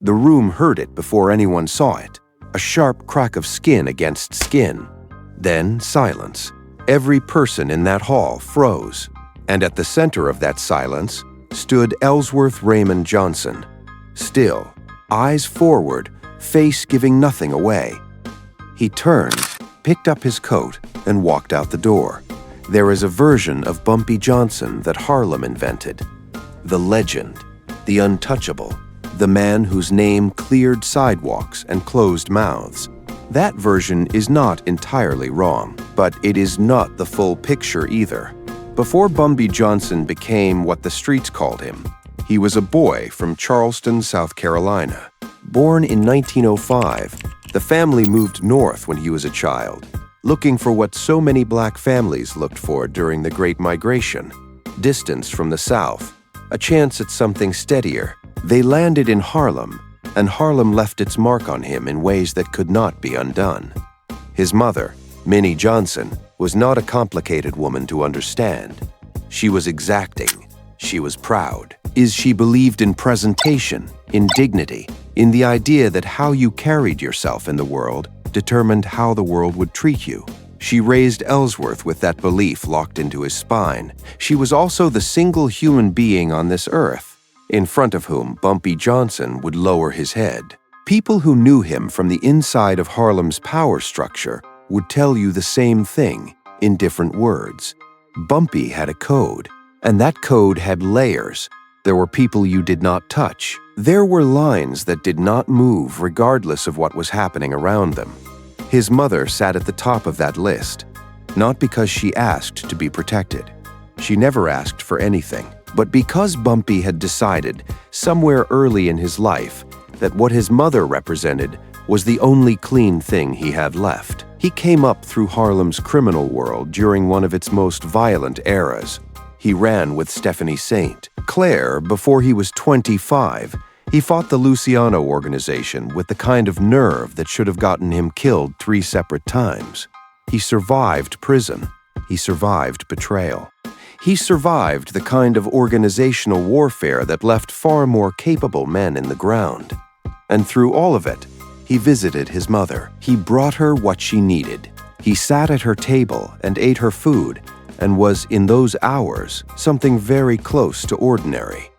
The room heard it before anyone saw it. A sharp crack of skin against skin. Then silence. Every person in that hall froze. And at the center of that silence stood Ellsworth Raymond Johnson. Still, eyes forward, face giving nothing away. He turned, picked up his coat, and walked out the door. There is a version of Bumpy Johnson that Harlem invented. The legend, the untouchable, the man whose name cleared sidewalks and closed mouths. That version is not entirely wrong, but it is not the full picture either. Before Bumpy Johnson became what the streets called him, he was a boy from Charleston, South Carolina. Born in 1905, the family moved north when he was a child, looking for what so many black families looked for during the Great Migration: distance from the South, a chance at something steadier. They landed in Harlem, and Harlem left its mark on him in ways that could not be undone. His mother, Minnie Johnson, was not a complicated woman to understand. She was exacting. She was proud. She believed in presentation, in dignity, in the idea that how you carried yourself in the world determined how the world would treat you. She raised Ellsworth with that belief locked into his spine. She was also the single human being on this earth in front of whom Bumpy Johnson would lower his head. People who knew him from the inside of Harlem's power structure would tell you the same thing in different words. Bumpy had a code, and that code had layers. There were people you did not touch. There were lines that did not move regardless of what was happening around them. His mother sat at the top of that list, not because she asked to be protected. She never asked for anything, but because Bumpy had decided somewhere early in his life that what his mother represented was the only clean thing he had left. He came up through Harlem's criminal world during one of its most violent eras. He ran with Stephanie Saint. Claire, before he was 25, he fought the Luciano organization with the kind of nerve that should have gotten him killed 3 separate times. He survived prison. He survived betrayal. He survived the kind of organizational warfare that left far more capable men in the ground. And through all of it, he visited his mother. He brought her what she needed. He sat at her table and ate her food, and was, in those hours, something very close to ordinary.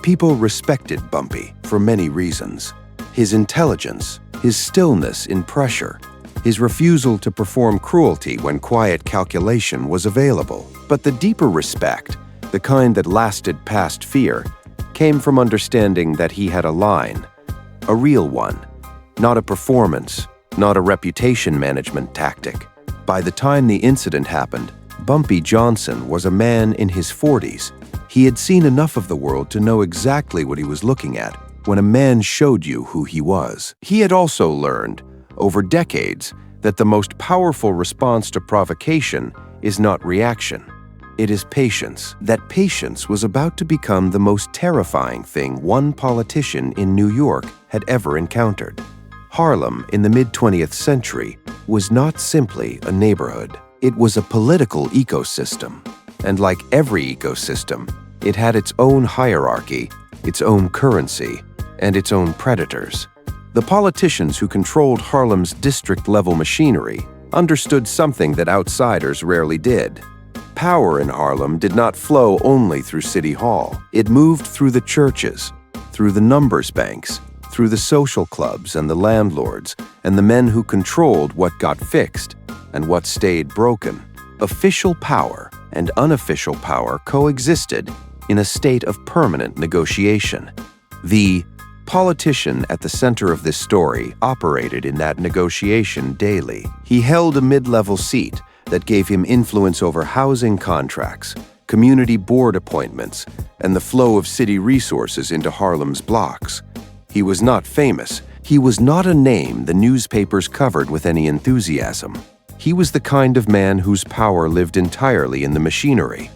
People respected Bumpy for many reasons. His intelligence, his stillness in pressure, his refusal to perform cruelty when quiet calculation was available. But the deeper respect, the kind that lasted past fear, came from understanding that he had a line, a real one, not a performance, not a reputation management tactic. By the time the incident happened, Bumpy Johnson was a man in his 40s. He had seen enough of the world to know exactly what he was looking at when a man showed you who he was. He had also learned, over decades, that the most powerful response to provocation is not reaction. It is patience. That patience was about to become the most terrifying thing one politician in New York had ever encountered. Harlem in the mid-20th century was not simply a neighborhood. It was a political ecosystem, and like every ecosystem, it had its own hierarchy, its own currency, and its own predators. The politicians who controlled Harlem's district-level machinery understood something that outsiders rarely did. Power in Harlem did not flow only through City Hall. It moved through the churches, through the numbers banks, through the social clubs and the landlords, and the men who controlled what got fixed and what stayed broken. Official power and unofficial power coexisted in a state of permanent negotiation. The politician at the center of this story operated in that negotiation daily. He held a mid-level seat that gave him influence over housing contracts, community board appointments, and the flow of city resources into Harlem's blocks. He was not famous. He was not a name the newspapers covered with any enthusiasm. He was the kind of man whose power lived entirely in the machinery,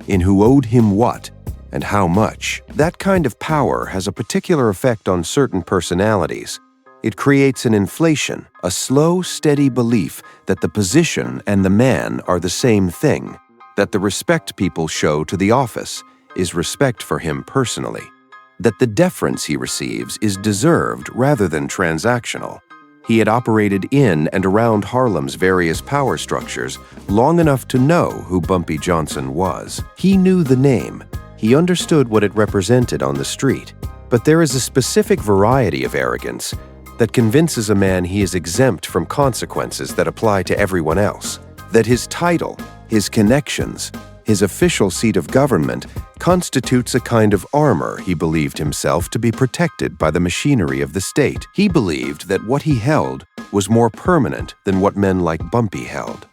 in who owed him what and how much. That kind of power has a particular effect on certain personalities. It creates an inflation, a slow, steady belief that the position and the man are the same thing, that the respect people show to the office is respect for him personally. that the deference he receives is deserved rather than transactional. He had operated in and around Harlem's various power structures long enough to know who Bumpy Johnson was. He knew the name. He understood what it represented on the street. But there is a specific variety of arrogance that convinces a man he is exempt from consequences that apply to everyone else, that his title, his connections, his official seat of government constitutes a kind of armor he believed himself to be protected by the machinery of the state. He believed that what he held was more permanent than what men like Bumpy held.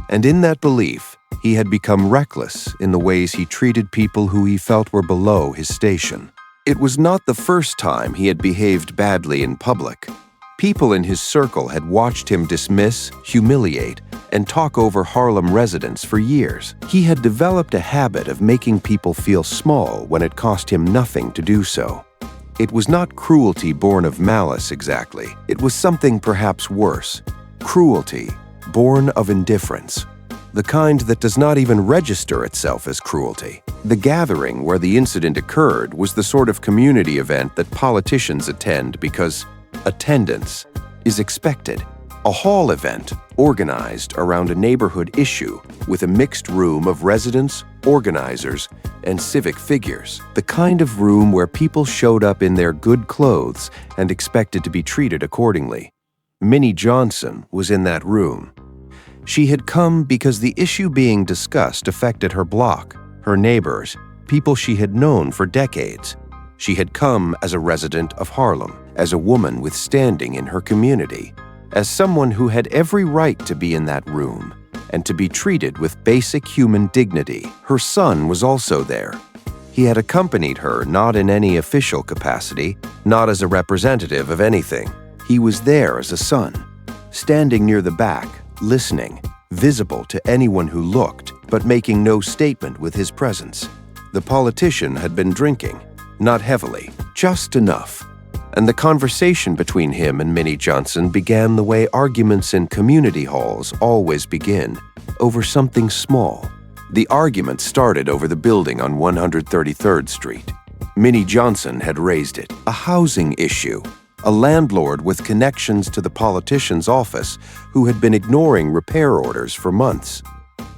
And in that belief, he had become reckless in the ways he treated people who he felt were below his station. It was not the first time he had behaved badly in public. People in his circle had watched him dismiss, humiliate, and talk over Harlem residents for years. He had developed a habit of making people feel small when it cost him nothing to do so. It was not cruelty born of malice exactly. It was something perhaps worse. Cruelty born of indifference. The kind that does not even register itself as cruelty. The gathering where the incident occurred was the sort of community event that politicians attend because attendance is expected. A hall event organized around a neighborhood issue with a mixed room of residents, organizers, and civic figures. The kind of room where people showed up in their good clothes and expected to be treated accordingly. Minnie Johnson was in that room. She had come because the issue being discussed affected her block, her neighbors, people she had known for decades. She had come as a resident of Harlem, as a woman with standing in her community, as someone who had every right to be in that room and to be treated with basic human dignity. Her son was also there. He had accompanied her not in any official capacity, not as a representative of anything. He was there as a son, standing near the back, listening, visible to anyone who looked, but making no statement with his presence. The politician had been drinking, not heavily, just enough. And the conversation between him and Minnie Johnson began the way arguments in community halls always begin, over something small. The argument started over the building on 133rd Street. Minnie Johnson had raised it, a housing issue. A landlord with connections to the politician's office who had been ignoring repair orders for months.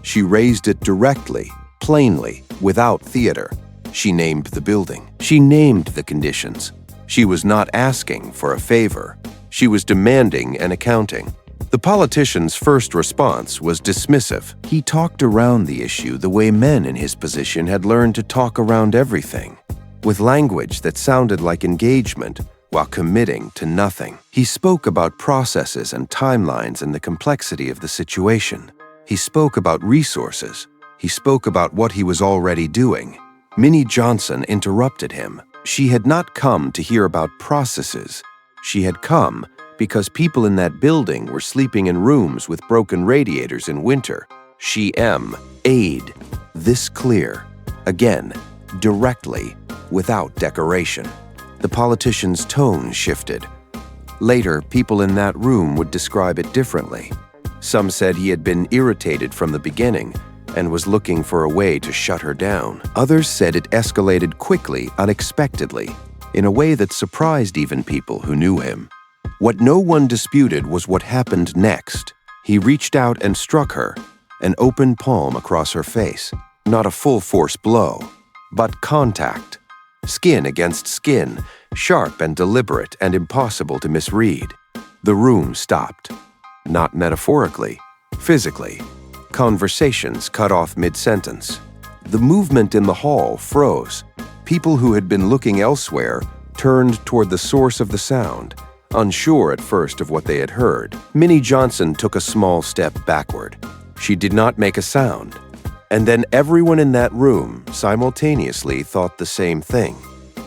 She raised it directly, plainly, without theater. She named the building. She named the conditions. She was not asking for a favor. She was demanding an accounting. The politician's first response was dismissive. He talked around the issue the way men in his position had learned to talk around everything, with language that sounded like engagement, while committing to nothing. He spoke about processes and timelines and the complexity of the situation. He spoke about resources. He spoke about what he was already doing. Minnie Johnson interrupted him. She had not come to hear about processes. She had come because people in that building were sleeping in rooms with broken radiators in winter. She aid this clear, again, directly, without decoration. The politician's tone shifted. Later, people in that room would describe it differently. Some said he had been irritated from the beginning and was looking for a way to shut her down. Others said it escalated quickly, unexpectedly, in a way that surprised even people who knew him. What no one disputed was what happened next. He reached out and struck her, an open palm across her face. Not a full-force blow, but contact. Skin against skin, sharp and deliberate and impossible to misread. The room stopped. Not metaphorically, physically. Conversations cut off mid-sentence. The movement in the hall froze. People who had been looking elsewhere turned toward the source of the sound, unsure at first of what they had heard. Minnie Johnson took a small step backward. She did not make a sound. And then everyone in that room simultaneously thought the same thing.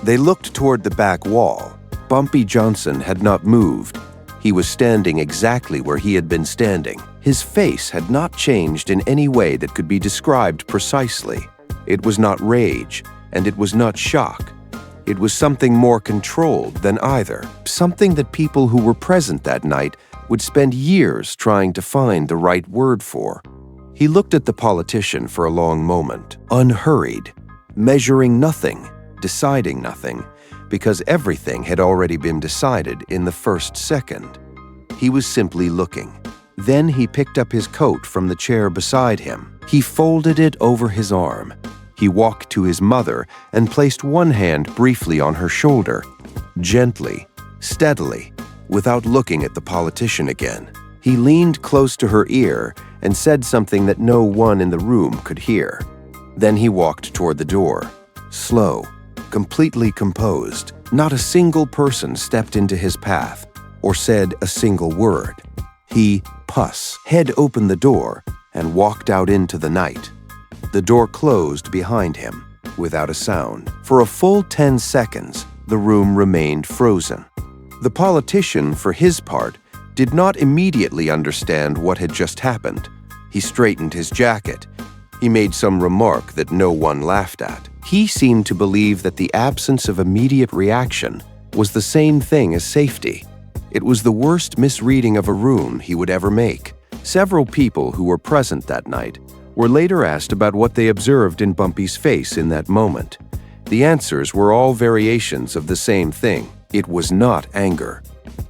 They looked toward the back wall. Bumpy Johnson had not moved. He was standing exactly where he had been standing. His face had not changed in any way that could be described precisely. It was not rage, and it was not shock. It was something more controlled than either, something that people who were present that night would spend years trying to find the right word for. He looked at the politician for a long moment, unhurried, measuring nothing, deciding nothing, because everything had already been decided in the first second. He was simply looking. Then he picked up his coat from the chair beside him. He folded it over his arm. He walked to his mother and placed one hand briefly on her shoulder, gently, steadily, without looking at the politician again. He leaned close to her ear and said something that no one in the room could hear. Then he walked toward the door, slow, completely composed. Not a single person stepped into his path or said a single word. He, head open the door and walked out into the night. The door closed behind him without a sound. For a full 10 seconds, the room remained frozen. The politician, for his part, did not immediately understand what had just happened. He straightened his jacket. He made some remark that no one laughed at. He seemed to believe that the absence of immediate reaction was the same thing as safety. It was the worst misreading of a room he would ever make. Several people who were present that night were later asked about what they observed in Bumpy's face in that moment. The answers were all variations of the same thing. It was not anger.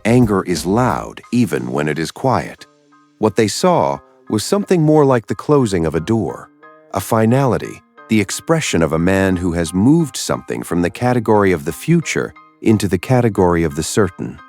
Anger is loud even when it is quiet. What they saw was something more like the closing of a door, a finality, the expression of a man who has moved something from the category of the future into the category of the certain.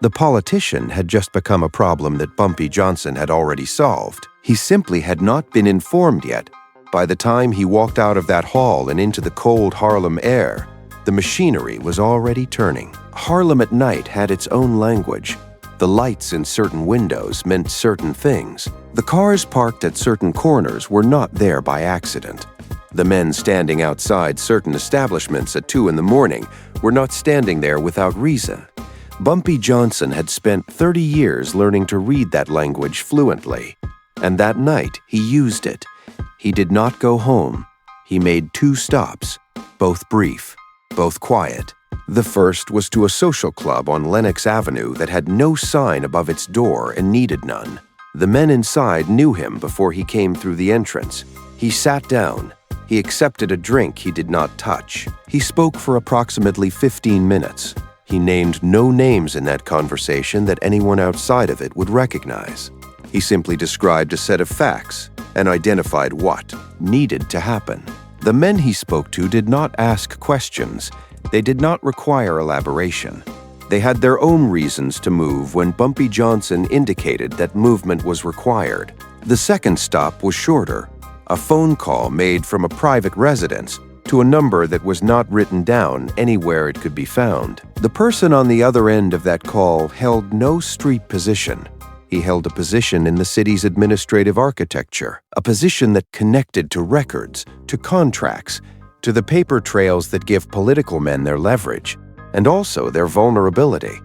The politician had just become a problem that Bumpy Johnson had already solved. He simply had not been informed yet. By the time he walked out of that hall and into the cold Harlem air, the machinery was already turning. Harlem at night had its own language. The lights in certain windows meant certain things. The cars parked at certain corners were not there by accident. The men standing outside certain establishments at 2 in the morning were not standing there without reason. Bumpy Johnson had spent 30 years learning to read that language fluently, and that night he used it. He did not go home. He made 2 stops, both brief, both quiet. The first was to a social club on Lenox Avenue that had no sign above its door and needed none. The men inside knew him before he came through the entrance. He sat down. He accepted a drink he did not touch. He spoke for approximately 15 minutes. He named no names in that conversation that anyone outside of it would recognize. He simply described a set of facts and identified what needed to happen. The men he spoke to did not ask questions. They did not require elaboration. They had their own reasons to move when Bumpy Johnson indicated that movement was required. The second stop was shorter, a phone call made from a private residence to a number that was not written down anywhere it could be found. The person on the other end of that call held no street position. He held a position in the city's administrative architecture, a position that connected to records, to contracts, to the paper trails that give political men their leverage, and also their vulnerability.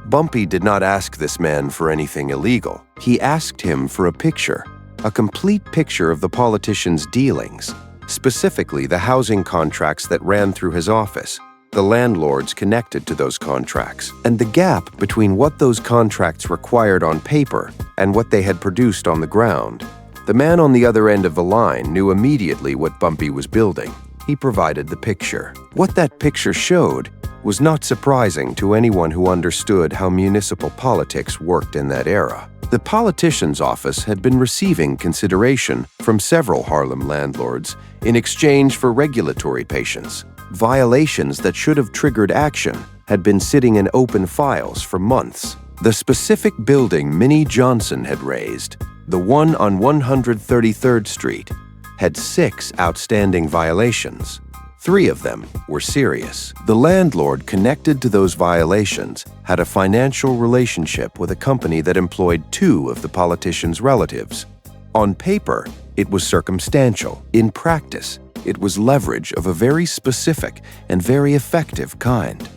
Bumpy did not ask this man for anything illegal. He asked him for a picture, a complete picture of the politician's dealings, specifically the housing contracts that ran through his office, the landlords connected to those contracts, and the gap between what those contracts required on paper and what they had produced on the ground. The man on the other end of the line knew immediately what Bumpy was building. He provided the picture. What that picture showed was not surprising to anyone who understood how municipal politics worked in that era. The politician's office had been receiving consideration from several Harlem landlords in exchange for regulatory patience. Violations that should have triggered action had been sitting in open files for months. The specific building Minnie Johnson had raised, the one on 133rd Street, had 6 outstanding violations. 3 of them were serious. The landlord connected to those violations had a financial relationship with a company that employed 2 of the politician's relatives. On paper, it was circumstantial. In practice, it was leverage of a very specific and very effective kind.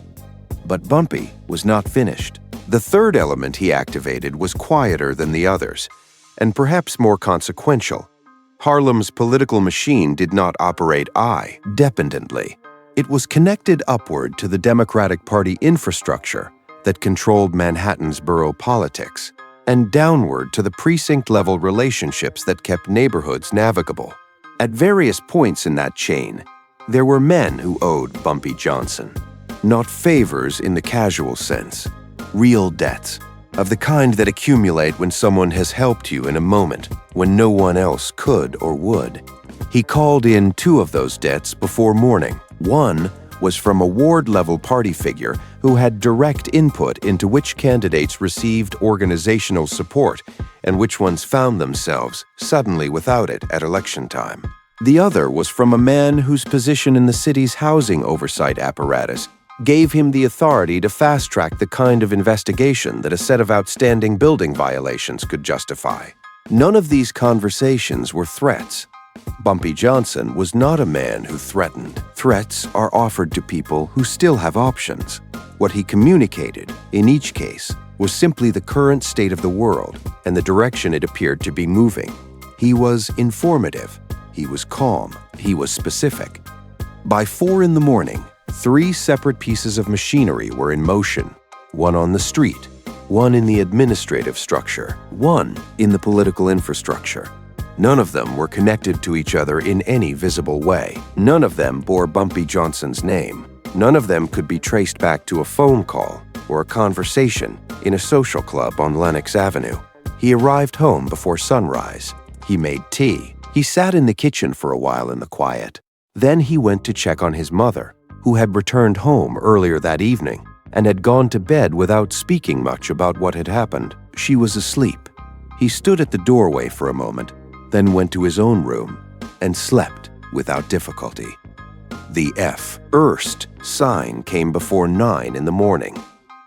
But Bumpy was not finished. The third element he activated was quieter than the others, and perhaps more consequential. Harlem's political machine did not operate dependently. It was connected upward to the Democratic Party infrastructure that controlled Manhattan's borough politics, and downward to the precinct-level relationships that kept neighborhoods navigable. At various points in that chain, there were men who owed Bumpy Johnson. not favors in the casual sense. Real debts, of the kind that accumulate when someone has helped you in a moment when no one else could or would. He called in 2 of those debts before morning. One was from a ward-level party figure who had direct input into which candidates received organizational support and which ones found themselves suddenly without it at election time. The other was from a man whose position in the city's housing oversight apparatus gave him the authority to fast-track the kind of investigation that a set of outstanding building violations could justify. None of these conversations were threats. Bumpy Johnson was not a man who threatened. Threats are offered to people who still have options. What he communicated, in each case, was simply the current state of the world and the direction it appeared to be moving. He was informative. He was calm. He was specific. By 4 in the morning, 3 separate pieces of machinery were in motion. One on the street, one in the administrative structure, one in the political infrastructure. None of them were connected to each other in any visible way. None of them bore Bumpy Johnson's name. None of them could be traced back to a phone call or a conversation in a social club on Lenox Avenue. He arrived home before sunrise. He made tea. He sat in the kitchen for a while in the quiet. Then he went to check on his mother, who had returned home earlier that evening and had gone to bed without speaking much about what had happened. She was asleep. He stood at the doorway for a moment, then went to his own room and slept without difficulty. The F. sign came before 9 in the morning.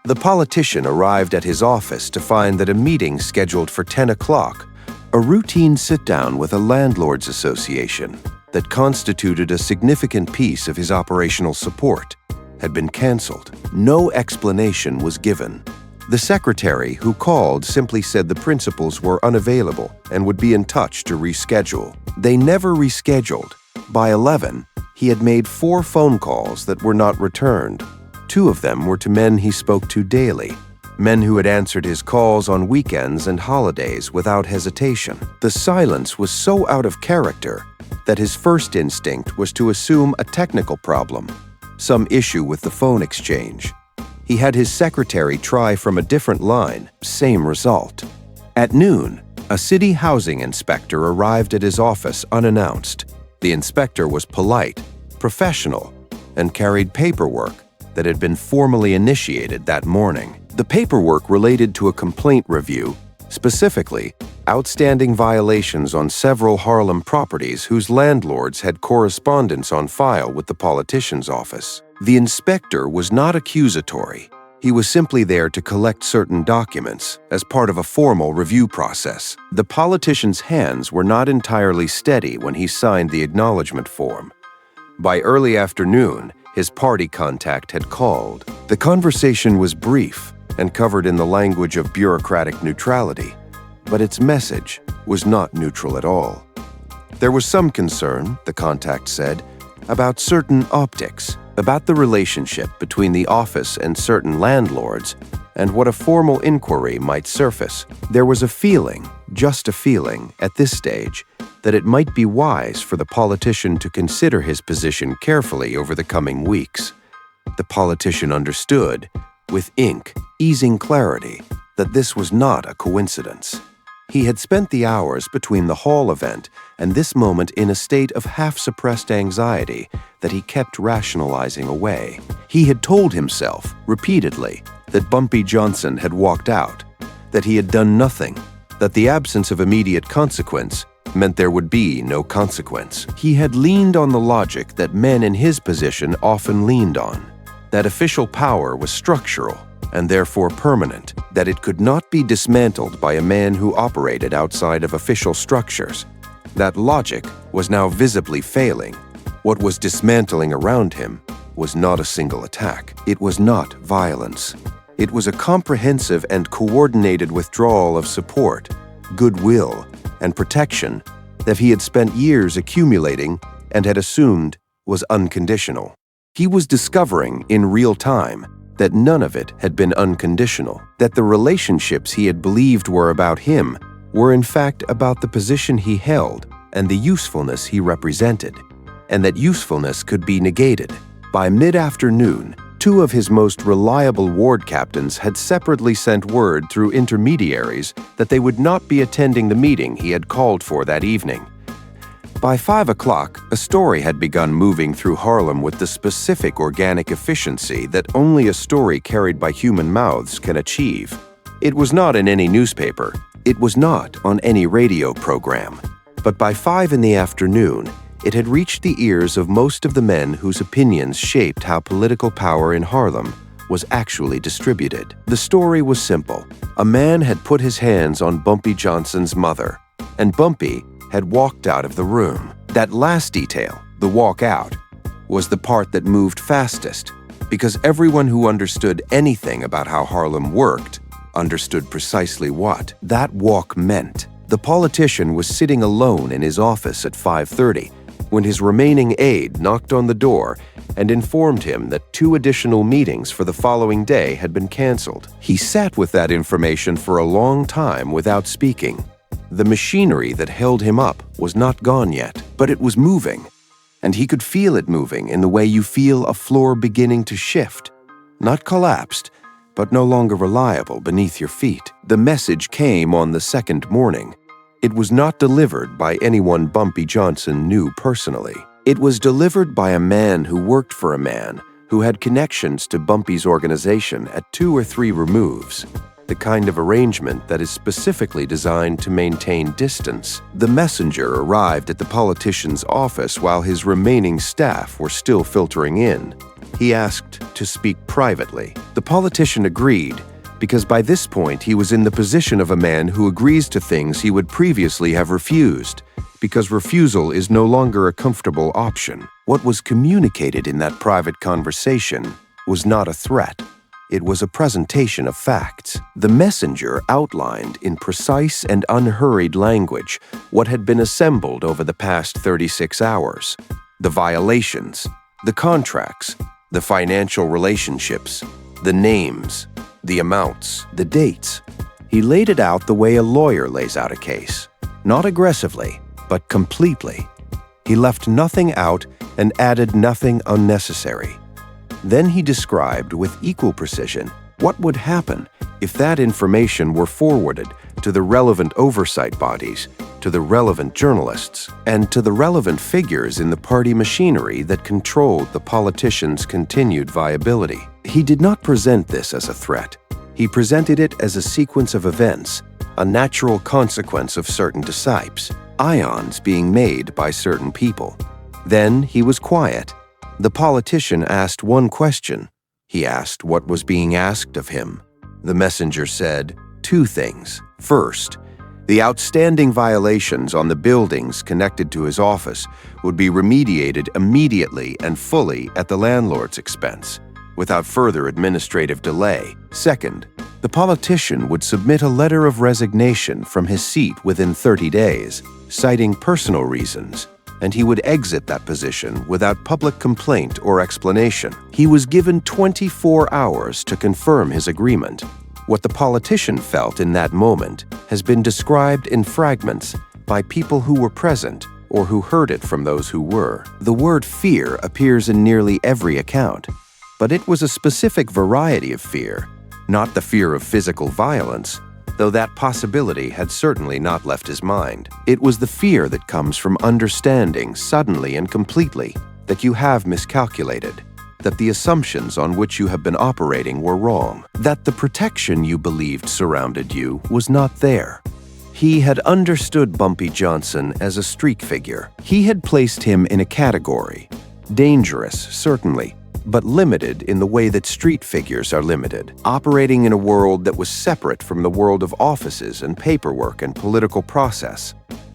The politician arrived at his office to find that a meeting scheduled for 10 o'clock, a routine sit-down with a landlords association that constituted a significant piece of his operational support, had been canceled. No explanation was given. The secretary who called simply said the principals were unavailable and would be in touch to reschedule. They never rescheduled. By 11, he had made 4 phone calls that were not returned. 2 of them were to men he spoke to daily, men who had answered his calls on weekends and holidays without hesitation. The silence was so out of character that his first instinct was to assume a technical problem, some issue with the phone exchange. He had his secretary try from a different line, same result. At noon, a city housing inspector arrived at his office unannounced. The inspector was polite, professional, and carried paperwork that had been formally initiated that morning. The paperwork related to a complaint review, specifically outstanding violations on several Harlem properties whose landlords had correspondence on file with the politician's office. The inspector was not accusatory. He was simply there to collect certain documents as part of a formal review process. The politician's hands were not entirely steady when he signed the acknowledgement form. By early afternoon, his party contact had called. The conversation was brief and covered in the language of bureaucratic neutrality, but its message was not neutral at all. There was some concern, the contact said, about certain optics, about the relationship between the office and certain landlords, and what a formal inquiry might surface. There was a feeling, just a feeling, at this stage, that it might be wise for the politician to consider his position carefully over the coming weeks. The politician understood, with ink, easing clarity, that this was not a coincidence. He had spent the hours between the hall event and this moment in a state of half-suppressed anxiety that he kept rationalizing away. He had told himself, repeatedly, that Bumpy Johnson had walked out, that he had done nothing, that the absence of immediate consequence meant there would be no consequence. He had leaned on the logic that men in his position often leaned on, that official power was structural and therefore permanent, that it could not be dismantled by a man who operated outside of official structures. That logic was now visibly failing. What was dismantling around him was not a single attack. It was not violence. It was a comprehensive and coordinated withdrawal of support, goodwill, and protection that he had spent years accumulating and had assumed was unconditional. He was discovering in real time that none of it had been unconditional, that the relationships he had believed were about him were in fact about the position he held and the usefulness he represented, and that usefulness could be negated. By mid-afternoon, Two of his most reliable ward captains had separately sent word through intermediaries that they would not be attending the meeting he had called for that evening. By 5 o'clock, a story had begun moving through Harlem with the specific organic efficiency that only a story carried by human mouths can achieve. It was not in any newspaper. It was not on any radio program. But by 5 in the afternoon, it had reached the ears of most of the men whose opinions shaped how political power in Harlem was actually distributed. The story was simple. A man had put his hands on Bumpy Johnson's mother, and Bumpy had walked out of the room. That last detail, the walk out, was the part that moved fastest, because everyone who understood anything about how Harlem worked understood precisely what that walk meant. The politician was sitting alone in his office at 5:30 when his remaining aide knocked on the door and informed him that 2 additional meetings for the following day had been canceled. He sat with that information for a long time without speaking. The machinery that held him up was not gone yet, but it was moving, and he could feel it moving in the way you feel a floor beginning to shift, not collapsed, but no longer reliable beneath your feet. The message came on the second morning. It was not delivered by anyone Bumpy Johnson knew personally. It was delivered by a man who worked for a man who had connections to Bumpy's organization at 2 or 3 removes, the kind of arrangement that is specifically designed to maintain distance. The messenger arrived at the politician's office while his remaining staff were still filtering in. He asked to speak privately. The politician agreed, because by this point he was in the position of a man who agrees to things he would previously have refused, because refusal is no longer a comfortable option. What was communicated in that private conversation was not a threat. It was a presentation of facts. The messenger outlined in precise and unhurried language what had been assembled over the past 36 hours. The violations, the contracts, the financial relationships, the names, the amounts, the dates. He laid it out the way a lawyer lays out a case. Not aggressively, but completely. He left nothing out and added nothing unnecessary. Then he described with equal precision what would happen if that information were forwarded to the relevant oversight bodies, to the relevant journalists, and to the relevant figures in the party machinery that controlled the politician's continued viability. He did not present this as a threat. He presented it as a sequence of events, a natural consequence of certain discipes, ions being made by certain people. Then he was quiet. The politician asked one question. He asked what was being asked of him. The messenger said 2 things. First, the outstanding violations on the buildings connected to his office would be remediated immediately and fully at the landlord's expense, without further administrative delay. Second, the politician would submit a letter of resignation from his seat within 30 days, citing personal reasons, and he would exit that position without public complaint or explanation. He was given 24 hours to confirm his agreement. What the politician felt in that moment has been described in fragments by people who were present or who heard it from those who were. The word fear appears in nearly every account, but it was a specific variety of fear, not the fear of physical violence, though that possibility had certainly not left his mind. It was the fear that comes from understanding suddenly and completely that you have miscalculated, that the assumptions on which you have been operating were wrong, that the protection you believed surrounded you was not there. He had understood Bumpy Johnson as a street figure. He had placed him in a category, dangerous, certainly, but limited in the way that street figures are limited, operating in a world that was separate from the world of offices and paperwork and political process.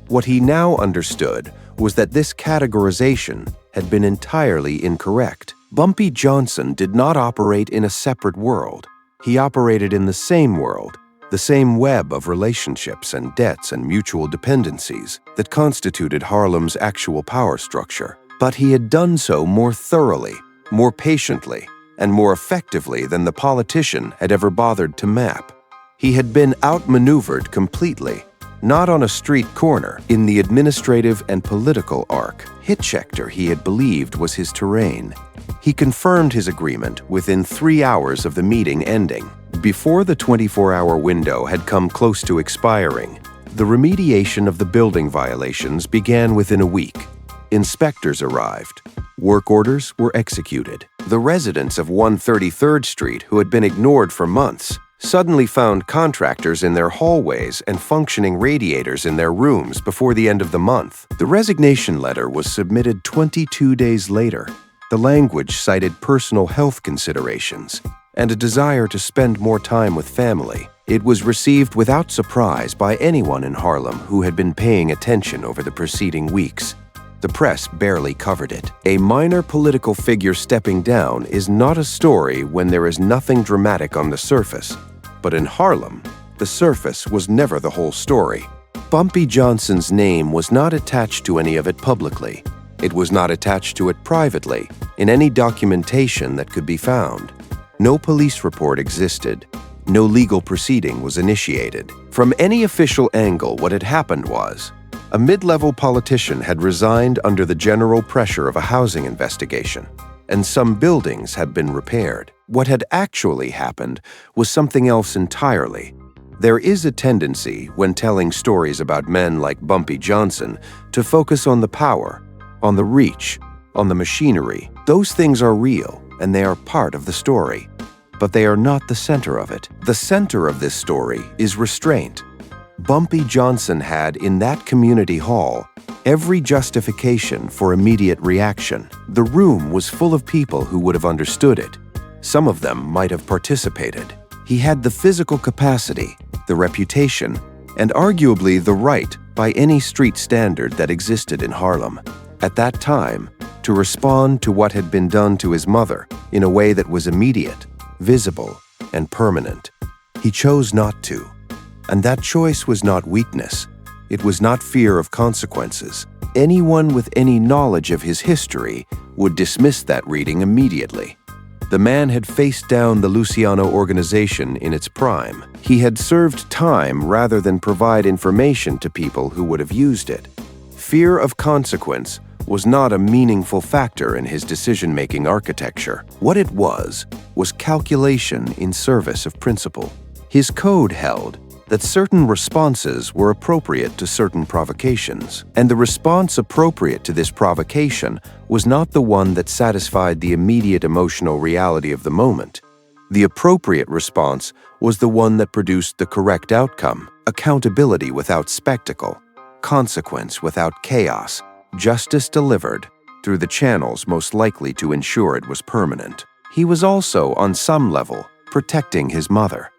What he now understood was that this categorization had been entirely incorrect. Bumpy Johnson did not operate in a separate world. He operated in the same world, the same web of relationships and debts and mutual dependencies that constituted Harlem's actual power structure. But he had done so more thoroughly, more patiently, and more effectively than the politician had ever bothered to map. He had been outmaneuvered completely, not on a street corner, in the administrative and political arc. Hitchector, he had believed, was his terrain. He confirmed his agreement within 3 hours of the meeting ending. Before the 24-hour window had come close to expiring, the remediation of the building violations began within a week. Inspectors arrived. Work orders were executed. The residents of 133rd Street, who had been ignored for months, suddenly found contractors in their hallways and functioning radiators in their rooms before the end of the month. The resignation letter was submitted 22 days later. The language cited personal health considerations and a desire to spend more time with family. It was received without surprise by anyone in Harlem who had been paying attention over the preceding weeks. The press barely covered it. A minor political figure stepping down is not a story when there is nothing dramatic on the surface. But in Harlem, the surface was never the whole story. Bumpy Johnson's name was not attached to any of it publicly. It was not attached to it privately, in any documentation that could be found. No police report existed. No legal proceeding was initiated. From any official angle, what had happened was, a mid-level politician had resigned under the general pressure of a housing investigation, and some buildings had been repaired. What had actually happened was something else entirely. There is a tendency, when telling stories about men like Bumpy Johnson, to focus on the power, on the reach, on the machinery. Those things are real, and they are part of the story. But they are not the center of it. The center of this story is restraint. Bumpy Johnson had, in that community hall, every justification for immediate reaction. The room was full of people who would have understood it. Some of them might have participated. He had the physical capacity, the reputation, and arguably the right, by any street standard that existed in Harlem, at that time, to respond to what had been done to his mother in a way that was immediate, visible, and permanent. He chose not to. And that choice was not weakness. It was not fear of consequences. Anyone with any knowledge of his history would dismiss that reading immediately. The man had faced down the Luciano organization in its prime. He had served time rather than provide information to people who would have used it. Fear of consequence was not a meaningful factor in his decision-making architecture. What it was calculation in service of principle. His code held that certain responses were appropriate to certain provocations, and the response appropriate to this provocation was not the one that satisfied the immediate emotional reality of the moment. The appropriate response was the one that produced the correct outcome, accountability without spectacle, consequence without chaos, justice delivered through the channels most likely to ensure it was permanent. He was also, on some level, protecting his mother.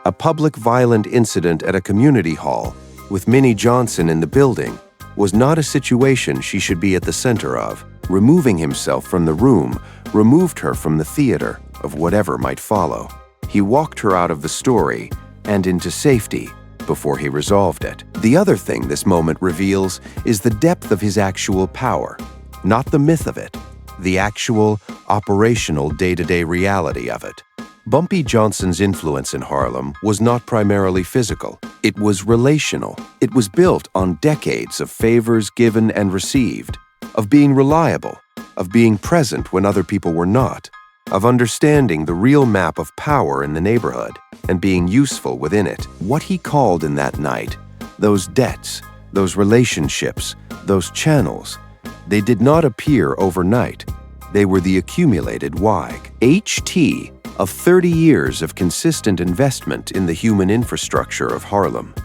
A public violent incident at a community hall, with Minnie Johnson in the building, was not a situation she should be at the center of. Removing himself from the room removed her from the theater of whatever might follow. He walked her out of the story and into safety before he resolved it. The other thing this moment reveals is the depth of his actual power, not the myth of it, the actual, operational day-to-day reality of it. Bumpy Johnson's influence in Harlem was not primarily physical. It was relational. It was built on decades of favors given and received, of being reliable, of being present when other people were not, of understanding the real map of power in the neighborhood and being useful within it. What he called in that night, those debts, those relationships, those channels, they did not appear overnight. They were the accumulated WAG. HT of 30 years of consistent investment in the human infrastructure of Harlem.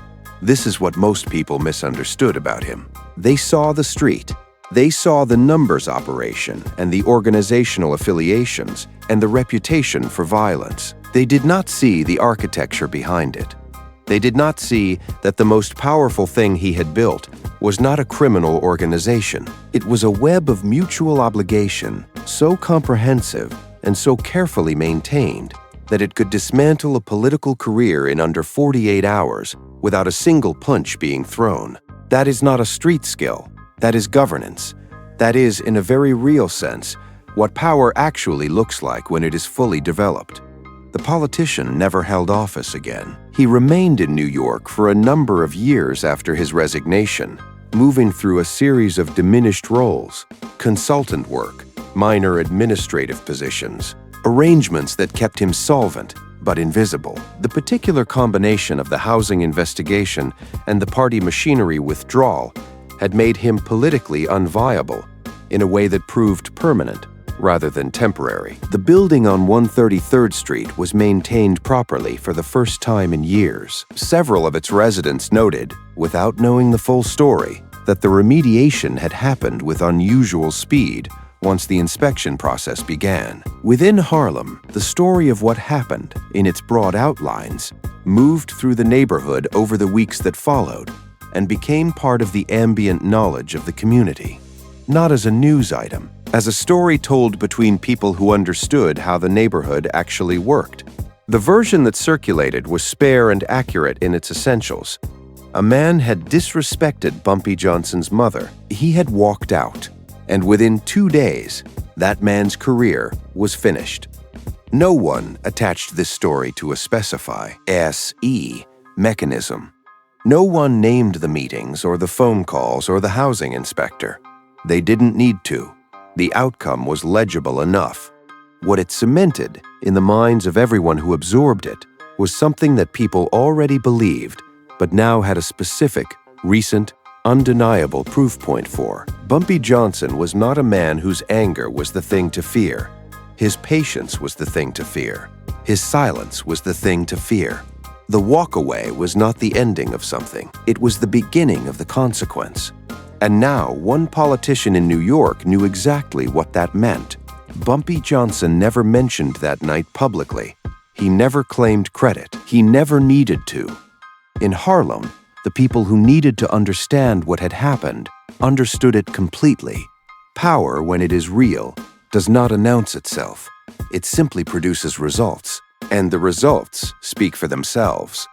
This is what most people misunderstood about him. They saw the street. They saw the numbers operation and the organizational affiliations and the reputation for violence. They did not see the architecture behind it. They did not see that the most powerful thing he had built was not a criminal organization. It was a web of mutual obligation, so comprehensive and so carefully maintained that it could dismantle a political career in under 48 hours without a single punch being thrown. That is not a street skill. That is governance. That is, in a very real sense, what power actually looks like when it is fully developed. The The politician never held office again. He remained in New York for a number of years after his resignation, moving through a series of diminished roles: consultant work, minor administrative positions, arrangements that kept him solvent but invisible. The particular combination of the housing investigation and the party machinery withdrawal had made him politically unviable in a way that proved permanent rather than temporary. The building on 133rd Street was maintained properly for the first time in years. Several of its residents noted, without knowing the full story, that the remediation had happened with unusual speed once the inspection process began. Within Harlem, the story of what happened, in its broad outlines, moved through the neighborhood over the weeks that followed and became part of the ambient knowledge of the community. Not as a news item, as a story told between people who understood how the neighborhood actually worked. The version that circulated was spare and accurate in its essentials. A man had disrespected Bumpy Johnson's mother. He had walked out, and within 2 days, that man's career was finished. No one attached this story to a specified S.E. mechanism. No one named the meetings or the phone calls or the housing inspector. They didn't need to. The outcome was legible enough. What it cemented in the minds of everyone who absorbed it was something that people already believed, but now had a specific, recent, undeniable proof point for. Bumpy Johnson was not a man whose anger was the thing to fear. His patience was the thing to fear. His silence was the thing to fear. The walkaway was not the ending of something. It was the beginning of the consequence. And now, one politician in New York knew exactly what that meant. Bumpy Johnson never mentioned that night publicly. He never claimed credit. He never needed to. In Harlem, the people who needed to understand what had happened understood it completely. Power, when it is real, does not announce itself. It simply produces results, and the results speak for themselves.